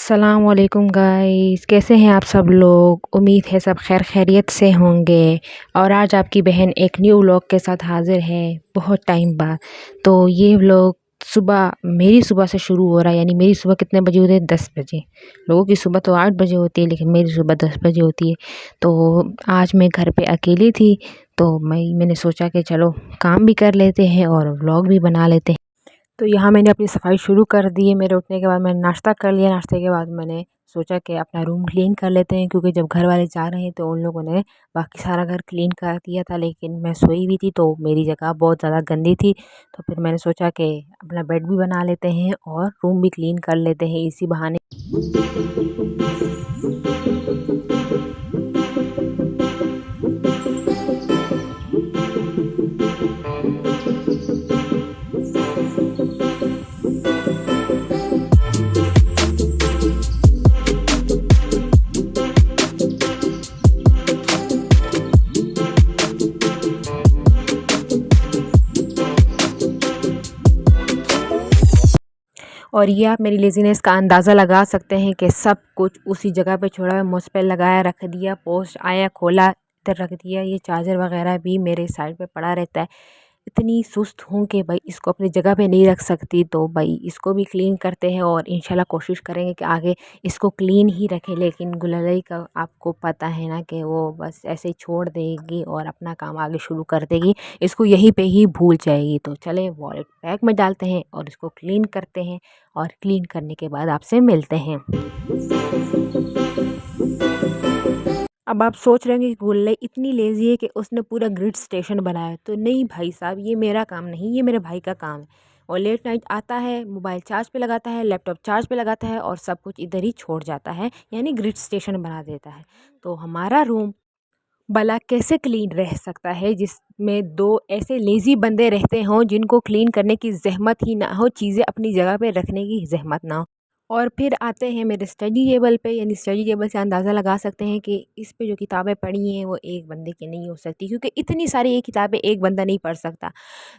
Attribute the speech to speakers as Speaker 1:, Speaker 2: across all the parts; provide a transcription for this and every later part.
Speaker 1: अस्सलाम वालेकुम गाइस, कैसे हैं आप सब लोग। उम्मीद है सब खैर खैरियत से होंगे। और आज आपकी बहन एक न्यू व्लॉग के साथ हाज़िर है बहुत टाइम बाद। तो ये व्लॉग मेरी सुबह से शुरू हो रहा है। यानी मेरी सुबह कितने बजे होती है? 10 बजे। लोगों की सुबह तो 8 बजे होती है, लेकिन मेरी सुबह 10 बजे होती है। तो आज मैं घर पे अकेली थी, तो मैंने सोचा कि चलो काम भी कर लेते हैं और व्लॉग भी बना लेते हैं। तो यहाँ मैंने अपनी सफ़ाई शुरू कर दी है। मेरे उठने के बाद मैंने नाश्ता कर लिया। नाश्ते के बाद मैंने सोचा कि अपना रूम क्लीन कर लेते हैं, क्योंकि जब घर वाले जा रहे हैं तो उन लोगों ने बाकी सारा घर क्लीन कर दिया था, लेकिन मैं सोई हुई थी तो मेरी जगह बहुत ज़्यादा गंदी थी। तो फिर मैंने सोचा कि अपना बेड भी बना लेते हैं और रूम भी क्लीन कर लेते हैं इसी बहाने। और ये आप मेरी लेज़ीनेस का अंदाज़ा लगा सकते हैं कि सब कुछ उसी जगह पे छोड़ा है, मुझ पे लगाया, रख दिया, पोस्ट आया, खोला, इधर रख दिया। ये चार्जर वगैरह भी मेरे साइड पे पड़ा रहता है। इतनी सुस्त हूँ कि भाई इसको अपनी जगह पे नहीं रख सकती, तो भाई इसको भी क्लीन करते हैं और इंशाल्लाह कोशिश करेंगे कि आगे इसको क्लीन ही रखें। लेकिन गुललई का आपको पता है ना कि वो बस ऐसे ही छोड़ देगी और अपना काम आगे शुरू कर देगी, इसको यहीं पे ही भूल जाएगी। तो चले वॉलेट बैग में डालते हैं और इसको क्लीन करते हैं, और क्लीन करने के बाद आपसे मिलते हैं। अब आप सोच रहे होंगे कि गुल्ले इतनी लेज़ी है कि उसने पूरा ग्रिड स्टेशन बनाया। तो नहीं भाई साहब, ये मेरा काम नहीं, ये मेरे भाई का काम है। और लेट नाइट आता है, मोबाइल चार्ज पे लगाता है, लैपटॉप चार्ज पे लगाता है और सब कुछ इधर ही छोड़ जाता है, यानी ग्रिड स्टेशन बना देता है। तो हमारा रूम भला कैसे क्लीन रह सकता है जिसमें दो ऐसे लेज़ी बंदे रहते हों जिनको क्लीन करने की ज़हमत ही ना हो, चीज़ें अपनी जगह पे रखने की ज़हमत ना हो। और फिर आते हैं मेरे स्टडी टेबल पे। यानी स्टडी टेबल से अंदाज़ा लगा सकते हैं कि इस पे जो किताबें पड़ी हैं वो एक बंदे की नहीं हो सकती, क्योंकि इतनी सारी ये किताबें एक बंदा नहीं पढ़ सकता।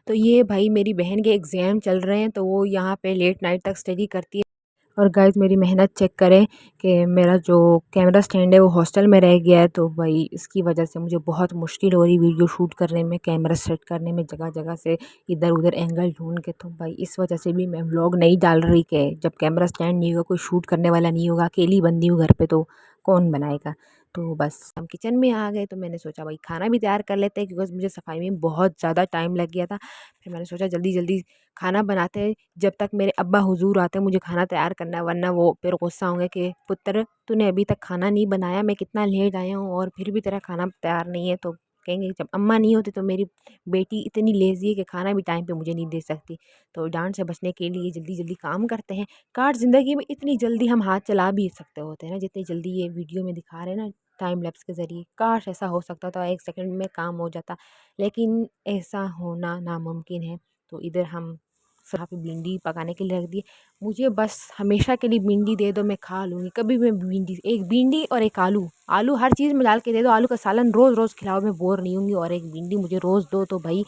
Speaker 1: तो ये भाई मेरी बहन के एग्ज़ाम चल रहे हैं, तो वो यहाँ पे लेट नाइट तक स्टडी करती है। और गाइस मेरी मेहनत चेक करें कि मेरा जो कैमरा स्टैंड है वो हॉस्टल में रह गया है। तो भाई इसकी वजह से मुझे बहुत मुश्किल हो रही वीडियो शूट करने में, कैमरा सेट करने में, जगह जगह से इधर उधर एंगल ढूंढ के। तो भाई इस वजह से भी मैं व्लॉग नहीं डाल रही कि जब कैमरा स्टैंड नहीं होगा, कोई शूट करने वाला नहीं होगा, अकेली बंदी हूँ घर पे, तो कौन बनाएगा। तो बस हम किचन में आ गए, तो मैंने सोचा भाई खाना भी तैयार कर लेते हैं, क्योंकि मुझे सफाई में बहुत ज़्यादा टाइम लग गया था। फिर मैंने सोचा जल्दी जल्दी खाना बनाते हैं, जब तक मेरे अब्बा हुजूर आते हैं मुझे खाना तैयार करना है, वरना वो फिर गुस्सा होंगे कि पुत्र तूने अभी तक खाना नहीं बनाया, मैं कितना लेट आया हूँ और फिर भी तेरा खाना तैयार नहीं है। तो कहेंगे जब अम्मा नहीं होती तो मेरी बेटी इतनी लेज़ी है कि खाना भी टाइम पे मुझे नहीं दे सकती। तो डांट से बचने के लिए जल्दी जल्दी काम करते हैं। काश ज़िंदगी में इतनी जल्दी हम हाथ चला भी सकते होते हैं ना, जितनी जल्दी ये वीडियो में दिखा रहे हैं ना टाइम लैप्स के ज़रिए। काश ऐसा हो सकता था, 1 सेकंड में काम हो जाता, लेकिन ऐसा होना नामुमकिन है। तो इधर हम यहाँ पे भिंडी पकाने के लिए रख दी। मुझे बस हमेशा के लिए भिंडी दे दो, मैं खा लूँगी। कभी मैं भिंडी, एक भिंडी और एक आलू, आलू हर चीज़ में डाल के दे दो, आलू का सालन रोज़ रोज़ खिलाओ, मैं बोर नहीं होंगी। और एक भिंडी मुझे रोज़ दो तो भाई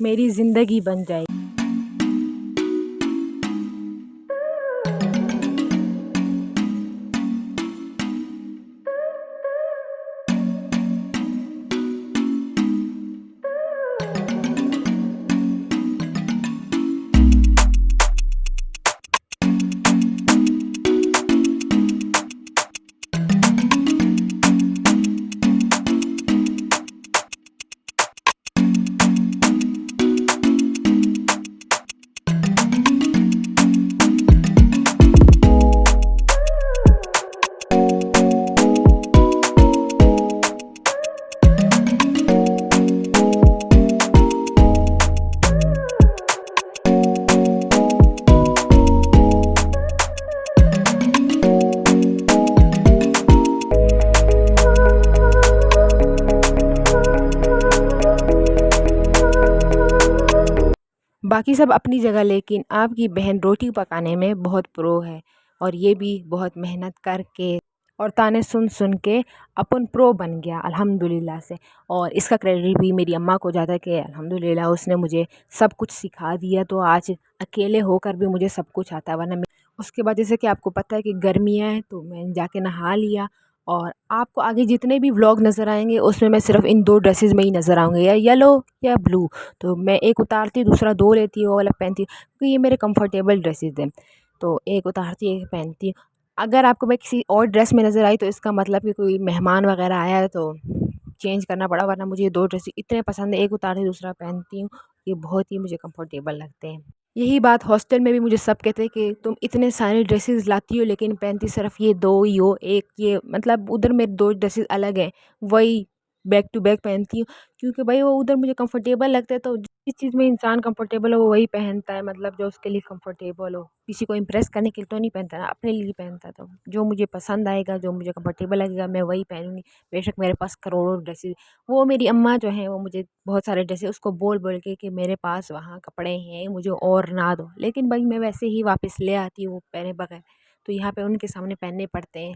Speaker 1: मेरी ज़िंदगी बन जाएगी। बाकी सब अपनी जगह, लेकिन आपकी बहन रोटी पकाने में बहुत प्रो है। और ये भी बहुत मेहनत करके और ताने सुन सुन के अपन प्रो बन गया अल्हम्दुलिल्लाह से। और इसका क्रेडिट भी मेरी अम्मा को जाता है कि अल्हम्दुलिल्लाह उसने मुझे सब कुछ सिखा दिया, तो आज अकेले होकर भी मुझे सब कुछ आता है। वरना उसके बाद जैसे कि आपको पता है कि गर्मियाँ हैं तो मैं जाके नहा लिया। और आपको आगे जितने भी व्लॉग नज़र आएंगे उसमें मैं सिर्फ इन दो ड्रेसेस में ही नज़र आऊँगी, या येलो या ब्लू। तो मैं एक उतारती हूँ, दूसरा दो लेती हूँ, वो वाला पहनती हूँ, क्योंकि ये मेरे कंफर्टेबल ड्रेसेस हैं। तो एक उतारती एक पहनती हूँ। अगर आपको मैं किसी और ड्रेस में नज़र आई तो इसका मतलब कि कोई मेहमान वगैरह आया है तो चेंज करना पड़ा, वरना मुझे ये दो ड्रेस इतने पसंद है, एक उतारती दूसरा पहनती हूँ। ये बहुत ही मुझे कंफर्टेबल लगते हैं। यही बात हॉस्टल में भी मुझे सब कहते हैं कि तुम इतने सारे ड्रेसेस लाती हो लेकिन पहनती सिर्फ ये दो ही हो। एक ये मतलब उधर मेरे दो ड्रेसेस अलग हैं, वही बैक टू बैक पहनती हूँ, क्योंकि भाई वो उधर मुझे कंफर्टेबल लगता है। तो जिस चीज़ में इंसान कंफर्टेबल हो वो वही पहनता है, मतलब जो उसके लिए कंफर्टेबल हो। किसी को इम्प्रेस करने के लिए तो नहीं पहनता ना, अपने लिए पहनता है। तो जो मुझे पसंद आएगा, जो मुझे कंफर्टेबल लगेगा, मैं वही पहनूंगी। बेशक मेरे पास करोड़ों ड्रेसेस। वो मेरी अम्मा जो है वो मुझे बहुत सारे ड्रेसेस उसको बोल बोल के कि मेरे पास वहाँ कपड़े हैं, मुझे और ना दो, लेकिन भाई मैं वैसे ही वापस ले आती हूँ पहने बगैर। तो यहाँ पे उनके सामने पहनने पड़ते हैं।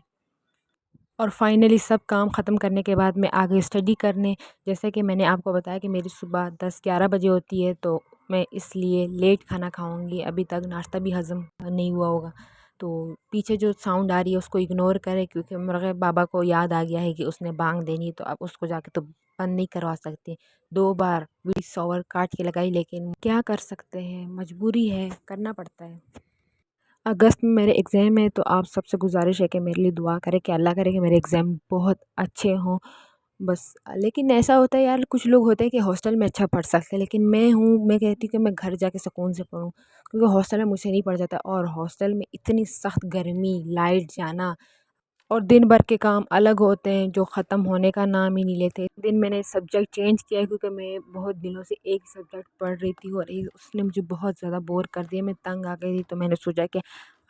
Speaker 1: और फाइनली सब काम ख़त्म करने के बाद मैं आ गई स्टडी करने। जैसे कि मैंने आपको बताया कि मेरी सुबह 10-11 बजे होती है, तो मैं इसलिए लेट खाना खाऊंगी। अभी तक नाश्ता भी हज़म नहीं हुआ होगा। तो पीछे जो साउंड आ रही है उसको इग्नोर करें, क्योंकि मेरे बाबा को याद आ गया है कि उसने बांग देनी है, तो अब उसको जाके तो बंद नहीं करवा सकते। 2 बार वॉइस ओवर काट के लगाई, लेकिन क्या कर सकते हैं, मजबूरी है, करना पड़ता है। अगस्त में मेरे एग्ज़ाम है, तो आप सबसे गुज़ारिश है कि मेरे लिए दुआ करें कि अल्लाह करे कि मेरे एग्ज़ाम बहुत अच्छे हों। बस लेकिन ऐसा होता है यार, कुछ लोग होते हैं कि हॉस्टल में अच्छा पढ़ सकते हैं, लेकिन मैं कहती हूँ कि मैं घर जाके सुकून से पढूँ, क्योंकि हॉस्टल में मुझसे नहीं पढ़ जाता। और हॉस्टल में इतनी सख्त गर्मी, लाइट जाना और दिन भर के काम अलग होते हैं जो ख़त्म होने का नाम ही नहीं लेते। दिन मैंने सब्जेक्ट चेंज किया है, क्योंकि मैं बहुत दिनों से एक सब्जेक्ट पढ़ रही थी और उसने मुझे बहुत ज़्यादा बोर कर दिया, मैं तंग आ गई थी। तो मैंने सोचा कि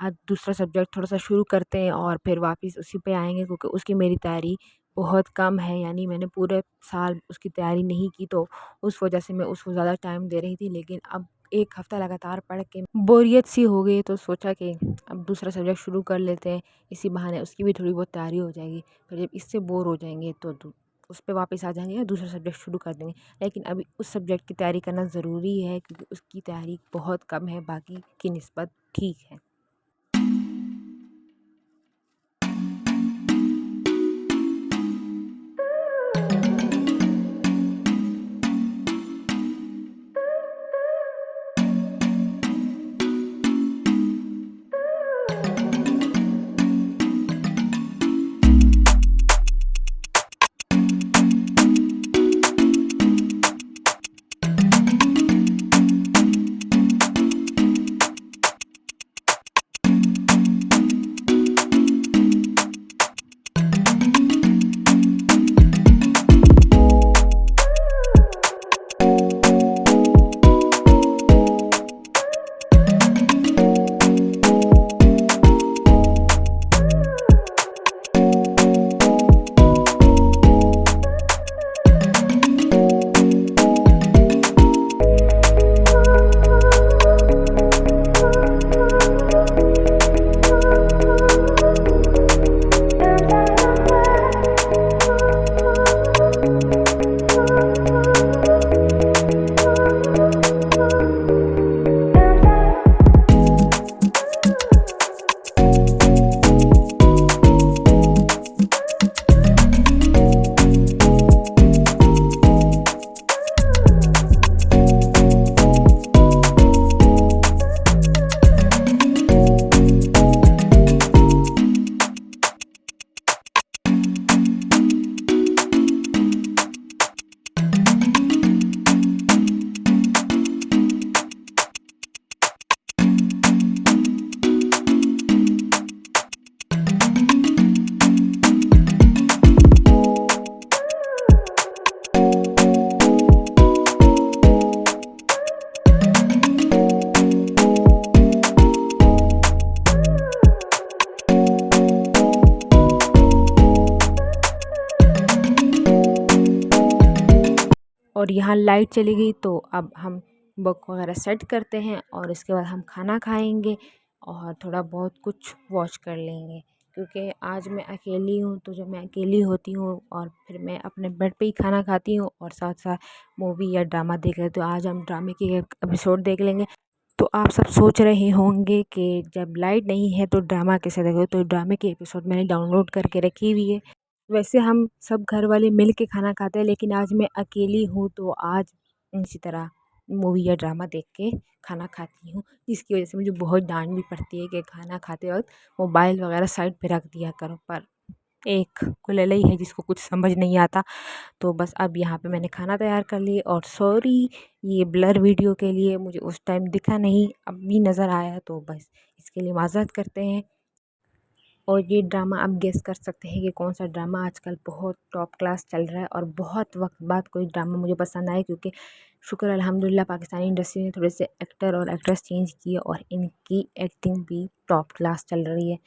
Speaker 1: आज दूसरा सब्जेक्ट थोड़ा सा शुरू करते हैं और फिर वापस उसी पे आएंगे, क्योंकि उसकी मेरी तैयारी बहुत कम है, यानी मैंने पूरे साल उसकी तैयारी नहीं की। तो उस वजह से मैं उसको ज़्यादा टाइम दे रही थी, लेकिन अब एक हफ़्ता लगातार पढ़ के बोरियत सी हो गई, तो सोचा कि अब दूसरा सब्जेक्ट शुरू कर लेते हैं। इसी बहाने उसकी भी थोड़ी बहुत तैयारी हो जाएगी। फिर जब इससे बोर हो जाएंगे तो उस पे वापस आ जाएंगे और दूसरा सब्जेक्ट शुरू कर देंगे। लेकिन अभी उस सब्जेक्ट की तैयारी करना ज़रूरी है, क्योंकि उसकी तैयारी बहुत कम है, बाकी की निस्बत ठीक है। और यहाँ लाइट चली गई, तो अब हम बुक वगैरह सेट करते हैं और इसके बाद हम खाना खाएंगे और थोड़ा बहुत कुछ वॉच कर लेंगे। क्योंकि आज मैं अकेली हूँ, तो जब मैं अकेली होती हूँ और फिर मैं अपने बेड पे ही खाना खाती हूँ और साथ साथ मूवी या ड्रामा देख लेती हूँ। तो आज हम ड्रामे की एक एपिसोड देख लेंगे। तो आप सब सोच रहे होंगे कि जब लाइट नहीं है तो ड्रामा कैसे देखोगे, तो ड्रामे के एपिसोड मैंने डाउनलोड करके रखी हुई है। वैसे हम सब घर वाले मिल के खाना खाते हैं, लेकिन आज मैं अकेली हूँ तो आज इसी तरह मूवी या ड्रामा देख के खाना खाती हूँ, जिसकी वजह से मुझे बहुत डांट भी पड़ती है कि खाना खाते वक्त मोबाइल वगैरह साइड पे रख दिया करो। पर एक कुललई है जिसको कुछ समझ नहीं आता। तो बस अब यहाँ पे मैंने खाना तैयार कर लिए, और सॉरी ये ब्लर वीडियो के लिए, मुझे उस टाइम दिखा नहीं, अब भी नज़र आया, तो बस इसके लिए माज़रत करते हैं। और ये ड्रामा आप गेस कर सकते हैं कि कौन सा ड्रामा आजकल बहुत टॉप क्लास चल रहा है, और बहुत वक्त बाद कोई ड्रामा मुझे पसंद आया, क्योंकि शुक्र अल्हम्दुलिल्लाह पाकिस्तानी इंडस्ट्री ने थोड़े से एक्टर और एक्ट्रेस चेंज किए और इनकी एक्टिंग भी टॉप क्लास चल रही है।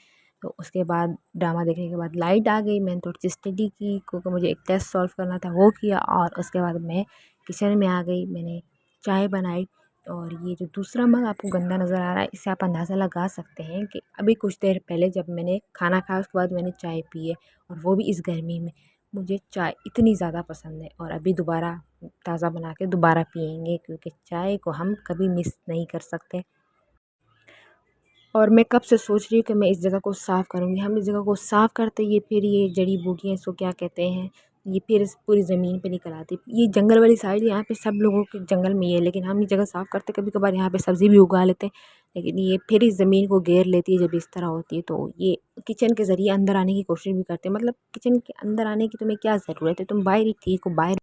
Speaker 1: तो उसके बाद ड्रामा देखने के बाद लाइट आ गई, मैंने थोड़ी सी स्टडी की क्योंकि मुझे एक टेस्ट सॉल्व करना था, वो किया, और उसके बाद मैं किचन में आ गई, मैंने चाय बनाई। और ये जो दूसरा मग आपको गंदा नज़र आ रहा है, इससे आप अंदाज़ा लगा सकते हैं कि अभी कुछ देर पहले जब मैंने खाना खाया उसके बाद मैंने चाय पी है, और वो भी इस गर्मी में। मुझे चाय इतनी ज़्यादा पसंद है, और अभी दोबारा ताज़ा बना के दोबारा पियेंगे, क्योंकि चाय को हम कभी मिस नहीं कर सकते। और मैं कब से सोच रही हूँ कि मैं इस जगह को साफ़ करूँगी। हम इस जगह को साफ़ करते, ये फिर ये जड़ी बूटियाँ इसको क्या कहते हैं, ये फिर इस पूरी ज़मीन पे निकल आती। ये जंगल वाली साइड, यहाँ पे सब लोगों के जंगल में ये है, लेकिन हम ये जगह साफ़ करते, कभी कभार यहाँ पे सब्ज़ी भी उगा लेते हैं, लेकिन ये फिर इस ज़मीन को घेर लेती है जब इस तरह होती है। तो ये किचन के ज़रिए अंदर आने की कोशिश भी करते हैं, मतलब किचन के अंदर आने की तुम्हें क्या ज़रूरत है, तुम बाहर ही ठीक हो, बाहर